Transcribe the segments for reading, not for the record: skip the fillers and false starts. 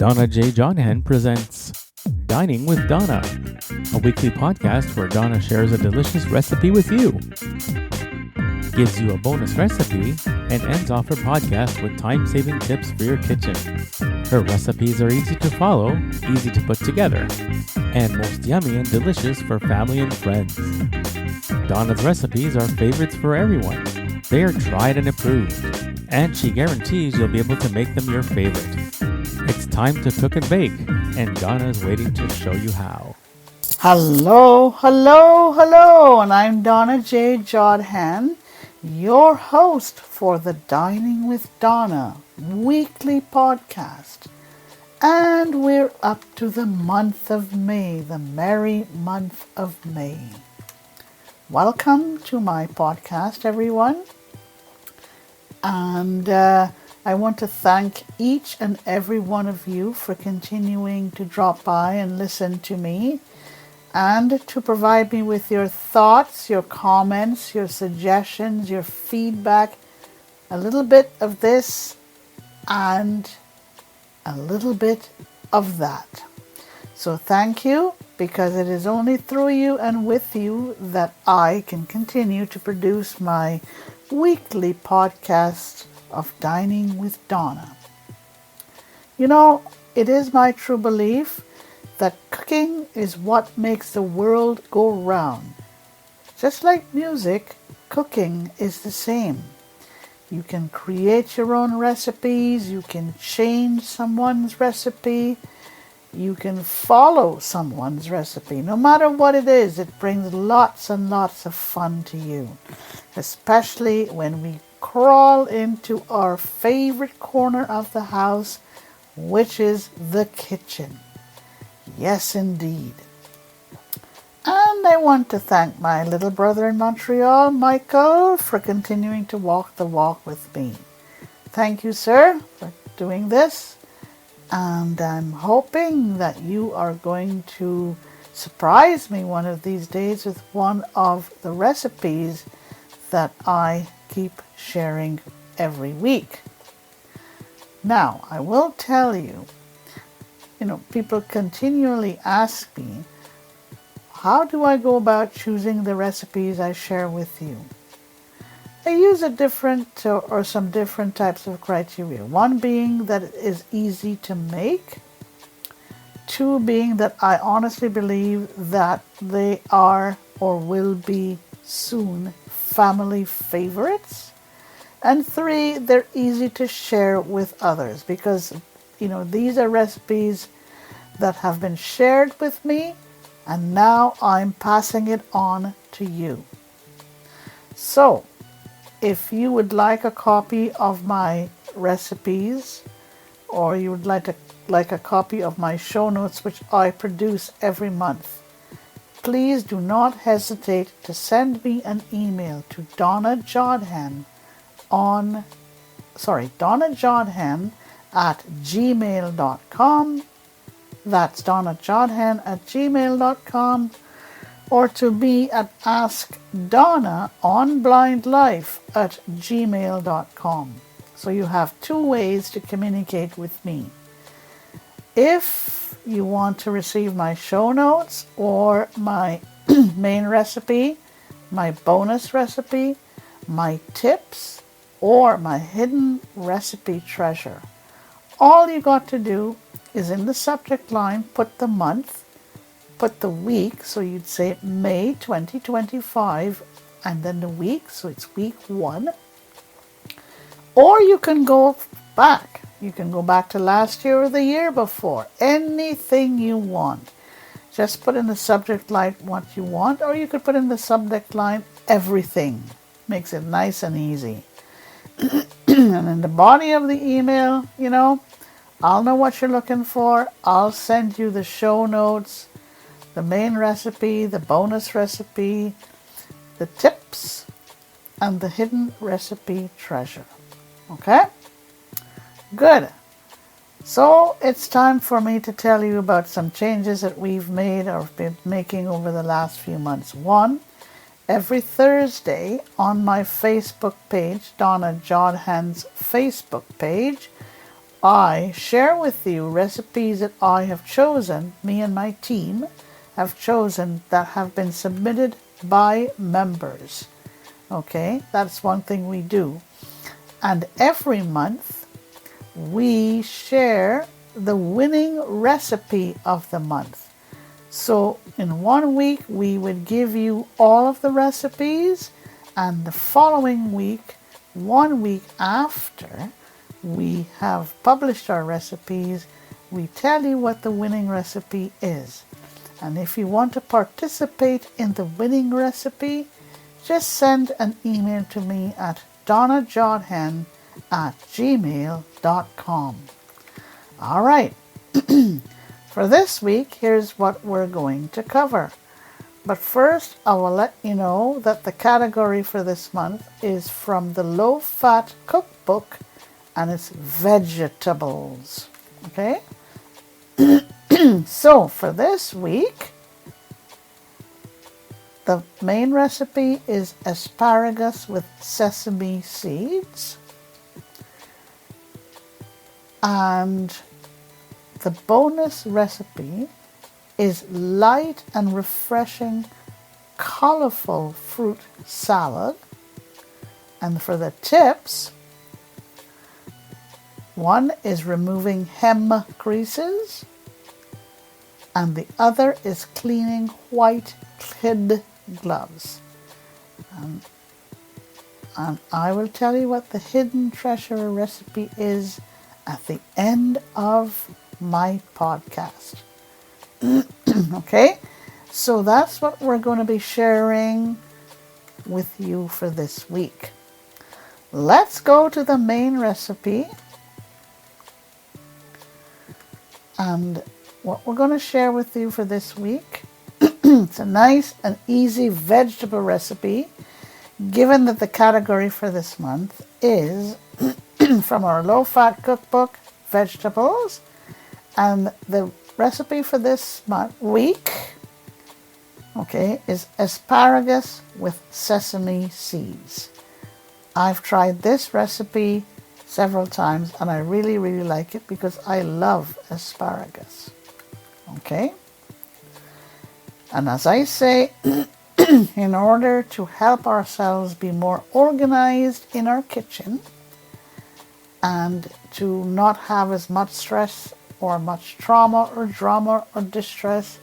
Donna J. Jodhan presents Dining with Donna, a weekly podcast where Donna shares a delicious recipe with you, gives you a bonus recipe, and ends off her podcast with time-saving tips for your kitchen. Her recipes are easy to follow, easy to put together, and most yummy and delicious for family and friends. Donna's recipes are favorites for everyone. They are tried and approved, and she guarantees you'll be able to make them your favorite. It's time to cook and bake, and Donna is waiting to show you how. Hello, and I'm Donna J. Jodhan, your host for the Dining with Donna weekly podcast. And we're up to the month of May, the merry month of May. Welcome to my podcast, everyone. And I want to thank each and every one of you for continuing to drop by and listen to me and to provide me with your thoughts, your comments, your suggestions, your feedback, a little bit of this and a little bit of that. So thank you, because it is only through you and with you that I can continue to produce my weekly podcast of Dining with Donna. You know, it is my true belief that cooking is what makes the world go round. Just like music, cooking is the same. You can create your own recipes, you can change someone's recipe, you can follow someone's recipe. No matter what it is, it brings lots and lots of fun to you, especially when we crawl into our favorite corner of the house, which is the kitchen. Yes, indeed. And I want to thank my little brother in Montreal, Michael, for continuing to walk the walk with me. Thank you, sir, for doing this. And I'm hoping that you are going to surprise me one of these days with one of the recipes that I keep sharing every week. Now, I will tell you, people continually ask me, how do I go about choosing the recipes I share with you? I use some different types of criteria. One being that it is easy to make. Two being that I honestly believe that they are or will be soon family favorites. And three, they're easy to share with others because, these are recipes that have been shared with me and now I'm passing it on to you. So, if you would like a copy of my recipes or you would like a copy of my show notes, which I produce every month, please do not hesitate to send me an email to Donna Jodhan at gmail.com. That's donnajodhan@gmail.com, or to me at askdonnaonblindlife@gmail.com. So you have two ways to communicate with me. If you want to receive my show notes or my main recipe, my bonus recipe, my tips, or my hidden recipe treasure, all you got to do is in the subject line put the month, put the week, so you'd say May 2025, and then the week, so it's week 1. Or you can go back. You can go back to last year or the year before. Anything you want. Just put in the subject line what you want, or you could put in the subject line everything. Makes it nice and easy. And in the body of the email, I'll know what you're looking for. I'll send you the show notes, the main recipe, the bonus recipe, the tips, and the hidden recipe treasure. Okay? Good. So it's time for me to tell you about some changes that we've made or been making over the last few months. One, every Thursday on my Facebook page, Donna Jodhan's Facebook page, I share with you recipes that I have chosen, me and my team have chosen, that have been submitted by members. Okay, that's one thing we do. And every month we share the winning recipe of the month. So in 1 week we would give you all of the recipes, and the following week, 1 week after we have published our recipes, we tell you what the winning recipe is. And if you want to participate in the winning recipe, just send an email to me at donnajodhan@gmail.com. All right. For this week, here's what we're going to cover. But first, I will let you know that the category for this month is from the Low Fat Cookbook, and it's vegetables. Okay? So, for this week, the main recipe is asparagus with sesame seeds. And the bonus recipe is light and refreshing, colorful fruit salad. And for the tips, one is removing hem creases, and the other is cleaning white kid gloves. And I will tell you what the hidden treasure recipe is at the end of my podcast. Okay, so that's what we're going to be sharing with you for this week. Let's go to the main recipe. And what we're going to share with you for this week, it's a nice and easy vegetable recipe, given that the category for this month is from our low-fat cookbook, vegetables. And the recipe for this week, okay, is asparagus with sesame seeds. I've tried this recipe several times, and I really, really like it because I love asparagus. Okay? And as I say, in order to help ourselves be more organized in our kitchen and to not have as much stress or much trauma or drama or distress,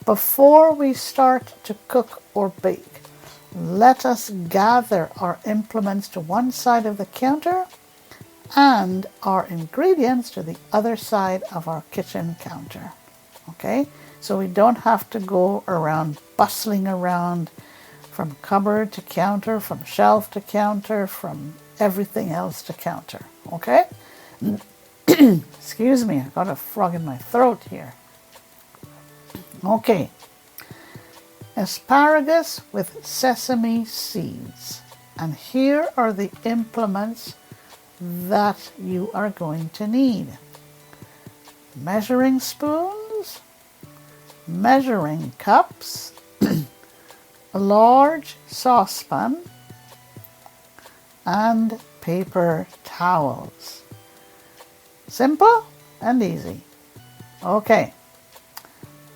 before we start to cook or bake, let us gather our implements to one side of the counter and our ingredients to the other side of our kitchen counter. Okay? So we don't have to go around bustling around from cupboard to counter, from shelf to counter, from everything else to counter. Okay? Excuse me, I got a frog in my throat here. Okay. Asparagus with sesame seeds. And here are the implements that you are going to need. Measuring spoons, measuring cups, a large saucepan, and paper towels. Simple and easy. Okay.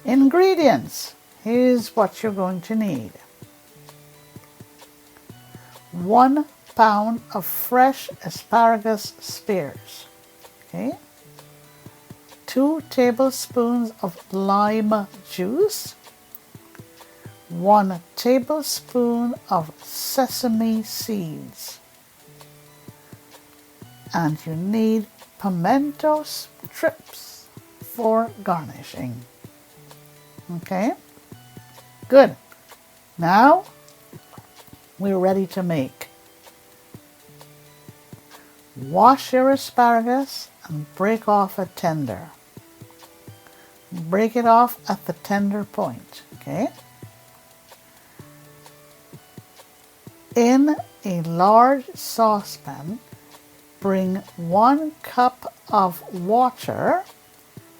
Ingredients. Here's what you're going to need. 1 pound of fresh asparagus spears. Okay. 2 tablespoons of lime juice. 1 tablespoon of sesame seeds. And you need pimento strips for garnishing. Okay? Good. Now, we're ready to make. Wash your asparagus and break off a tender. Break it off at the tender point. Okay? In a large saucepan, bring 1 cup of water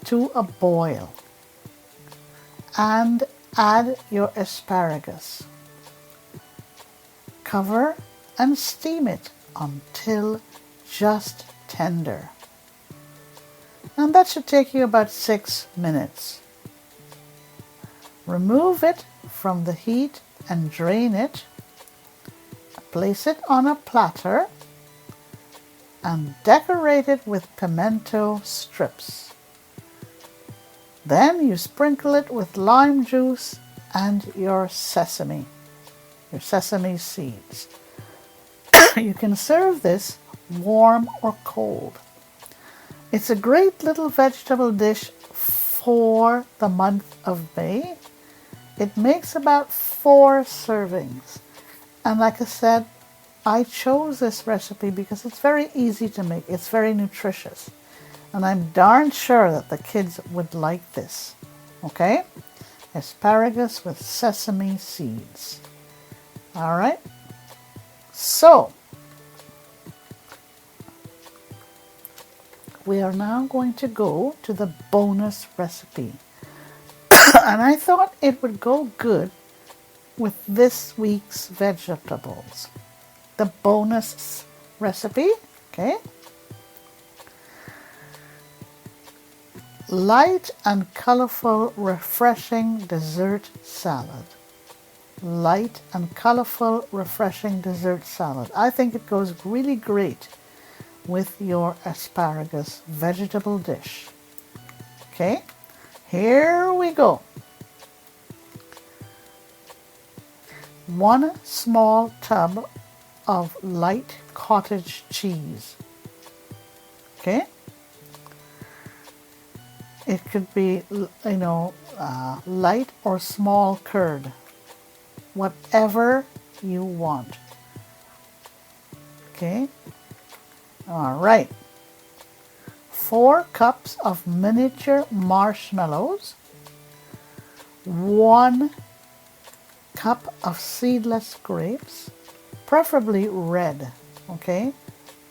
to a boil and add your asparagus. Cover and steam it until just tender. and that should take you about 6 minutes. Remove it from the heat and drain it. Place it on a platter and decorate it with pimento strips. Then you sprinkle it with lime juice and your sesame seeds. You can serve this warm or cold. It's a great little vegetable dish for the month of May. It makes about 4 servings. And like I said, I chose this recipe because it's very easy to make. It's very nutritious. And I'm darn sure that the kids would like this. Okay? Asparagus with sesame seeds. All right? So, we are now going to go to the bonus recipe. And I thought it would go good with this week's vegetables. The bonus recipe, okay? Light and colorful, refreshing dessert salad. Light and colorful, refreshing dessert salad. I think it goes really great with your asparagus vegetable dish. Okay, here we go. 1 small tub of light cottage cheese. Okay, it could be, light or small curd, whatever you want. Okay, all right. 4 cups of miniature marshmallows, 1 cup of seedless grapes, preferably red, okay?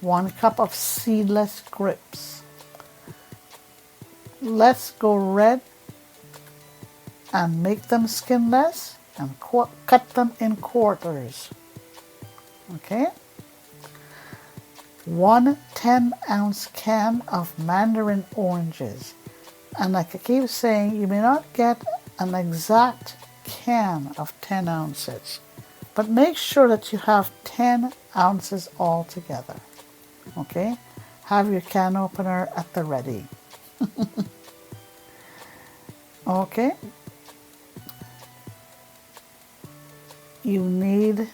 1 cup of seedless grapes. Let's go red and make them skinless and cut them in quarters, okay? 1 10-ounce can of mandarin oranges. And like I keep saying, you may not get an exact can of 10 ounces, but make sure that you have 10 ounces altogether. Okay? Have your can opener at the ready. Okay? You need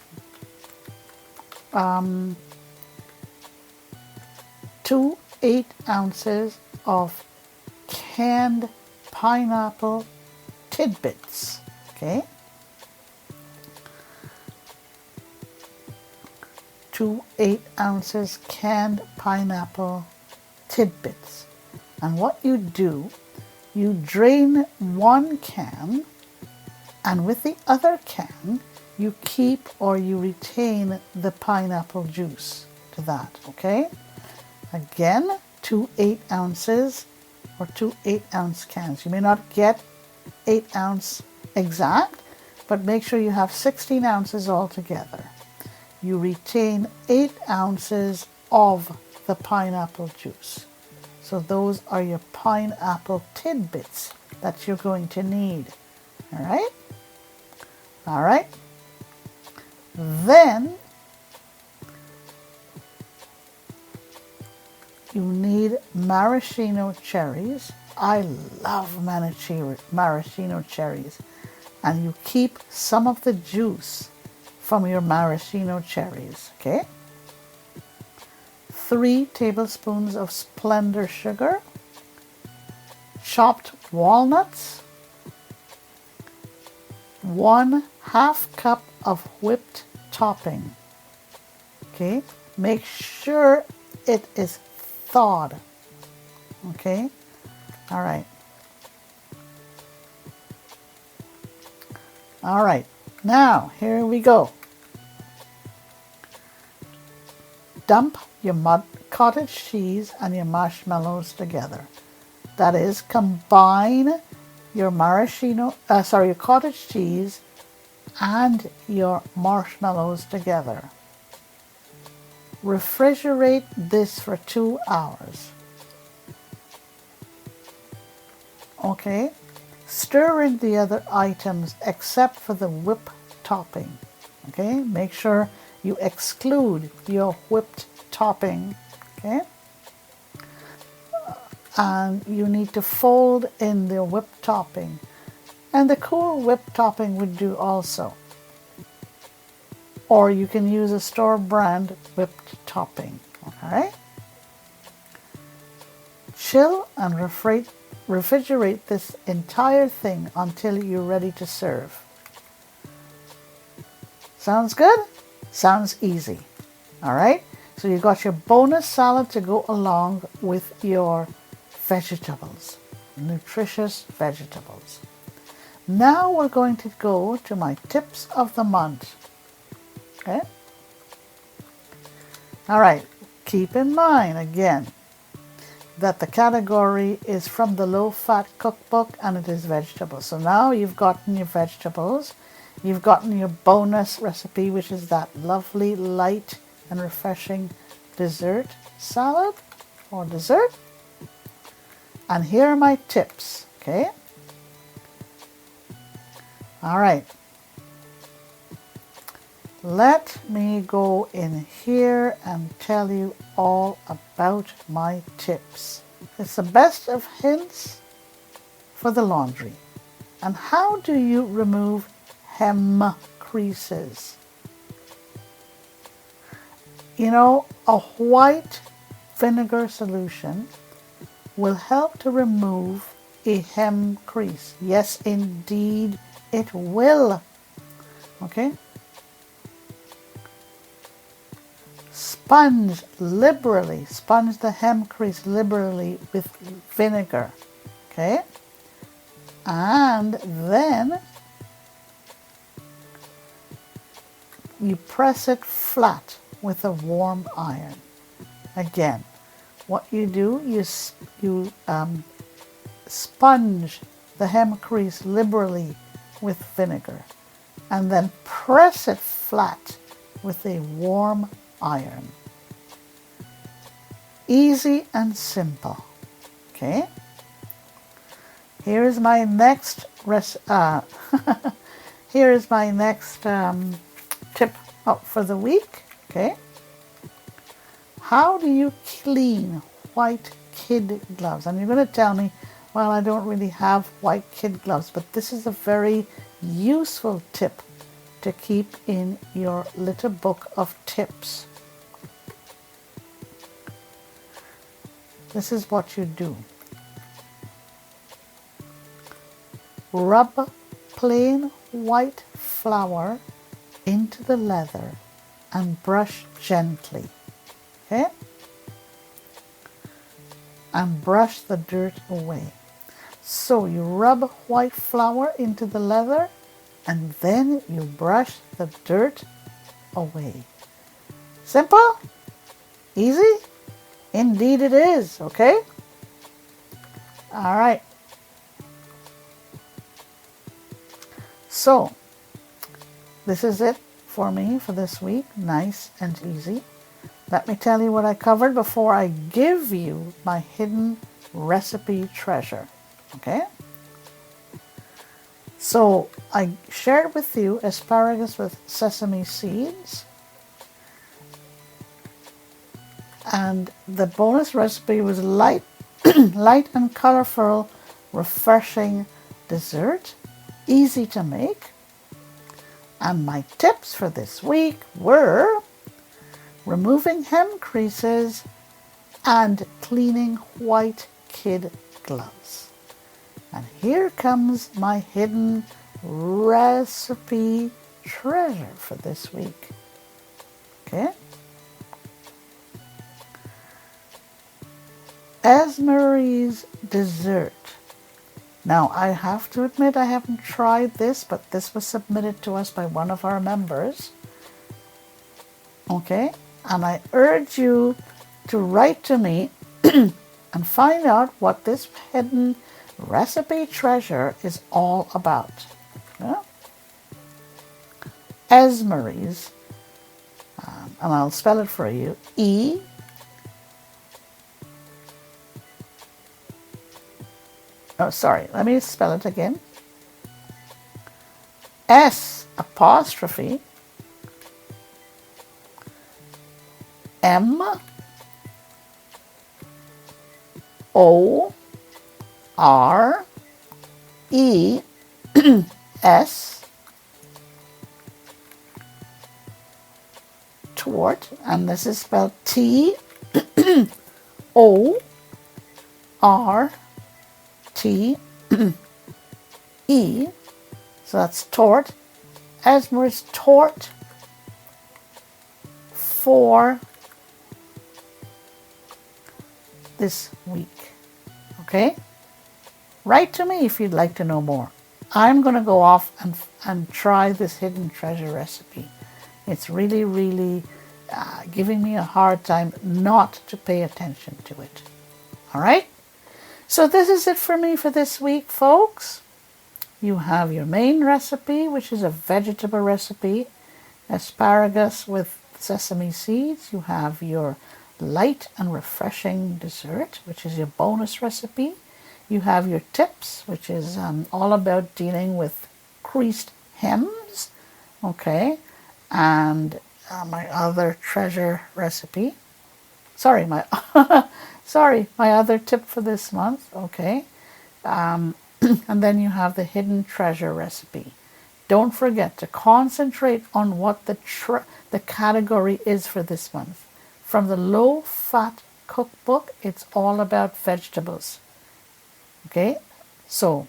2 8-ounces of canned pineapple tidbits. Okay? 2 8-ounces canned pineapple tidbits. And what you do, you drain 1 can, and with the other can, you keep or you retain the pineapple juice to that, okay? Again, 2 8-ounces or 2 8-ounce cans. You may not get 8-ounce exact, but make sure you have 16 ounces altogether. You retain 8 ounces of the pineapple juice. So those are your pineapple tidbits that you're going to need. All right? All right. Then you need maraschino cherries. I love maraschino cherries. And you keep some of the juice from your maraschino cherries, okay? 3 tablespoons of Splendor sugar, chopped walnuts, 1/2 cup of whipped topping. Okay, make sure it is thawed. Okay, all right. All right, now here we go. Dump your cottage cheese and your marshmallows together. That is, combine your your cottage cheese and your marshmallows together. Refrigerate this for 2 hours. Okay? Stir in the other items except for the whipped topping. Okay? Make sure you exclude your whipped topping. Okay? And you need to fold in the whipped topping. And the cool whipped topping would do also. Or you can use a store brand whipped topping. Okay? Chill and refrigerate this entire thing until you're ready to serve. Sounds good? Sounds easy. All right? So you got your bonus salad to go along with your vegetables, nutritious vegetables. Now we're going to go to my tips of the month. Okay? All right. Keep in mind again that the category is from the low-fat cookbook and it is vegetables. So now you've gotten your vegetables, you've gotten your bonus recipe, which is that lovely, light and refreshing dessert salad or dessert. And here are my tips, okay? All right. Let me go in here and tell you all about my tips. It's the best of hints for the laundry. And how do you remove hem creases? You know, a white vinegar solution will help to remove a hem crease. Yes, indeed, it will. Okay? Sponge the hem crease liberally with vinegar. Okay? And then you press it flat with a warm iron. Again, what you do, you sponge the hem crease liberally with vinegar and then press it flat with a warm iron. Easy and simple. Okay? Here is my next here is my next tip for the week. Okay? How do you clean white kid gloves? And you're going to tell me, well, I don't really have white kid gloves, but this is a very useful tip to keep in your little book of tips. This is what you do. Rub plain white flour into the leather and brush gently. Okay? And brush the dirt away. So you rub white flour into the leather and then you brush the dirt away. Simple? Easy? Indeed it is, okay? All right. So, this is it for me for this week. Nice and easy. Let me tell you what I covered before I give you my hidden recipe treasure. Okay? So I shared with you asparagus with sesame seeds. And the bonus recipe was light and colorful, refreshing dessert. Easy to make. And my tips for this week were removing hem creases and cleaning white kid gloves. And here comes my hidden recipe treasure for this week. Okay? Esmeralda's dessert. Now, I have to admit I haven't tried this, but this was submitted to us by one of our members. Okay? And I urge you to write to me and find out what this hidden recipe treasure is all about. Yeah? Esmeralda's, and I'll spell it for you, Oh, sorry, let me spell it again. S apostrophe M O R E S tort, and this is spelled T O R T E, so that's tort. Esmer's tort for this week. Okay? Write to me if you'd like to know more. I'm going to go off and try this hidden treasure recipe. It's really, really giving me a hard time not to pay attention to it. All right? So this is it for me for this week, folks. You have your main recipe, which is a vegetable recipe, asparagus with sesame seeds. You have your light and refreshing dessert, which is your bonus recipe. You have your tips, which is all about dealing with creased hems, okay, and my other treasure recipe. Sorry, my other tip for this month, okay. And then you have the hidden treasure recipe. Don't forget to concentrate on what the category is for this month. From the low-fat cookbook, it's all about vegetables. Okay, so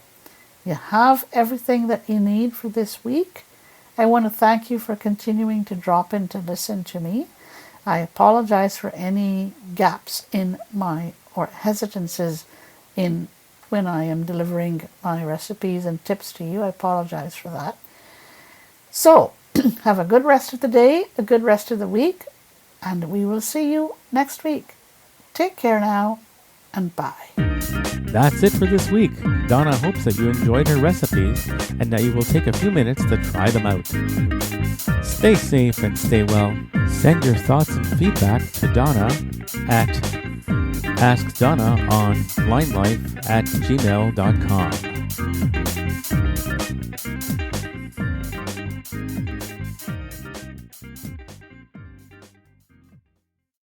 you have everything that you need for this week. I want to thank you for continuing to drop in to listen to me. I apologize for any gaps in or hesitances in when I am delivering my recipes and tips to you. I apologize for that. So, have a good rest of the day, a good rest of the week, and we will see you next week. Take care now, and bye. That's it for this week. Donna hopes that you enjoyed her recipes and that you will take a few minutes to try them out. Stay safe and stay well. Send your thoughts and feedback to Donna at AskDonna on linelife@gmail.com.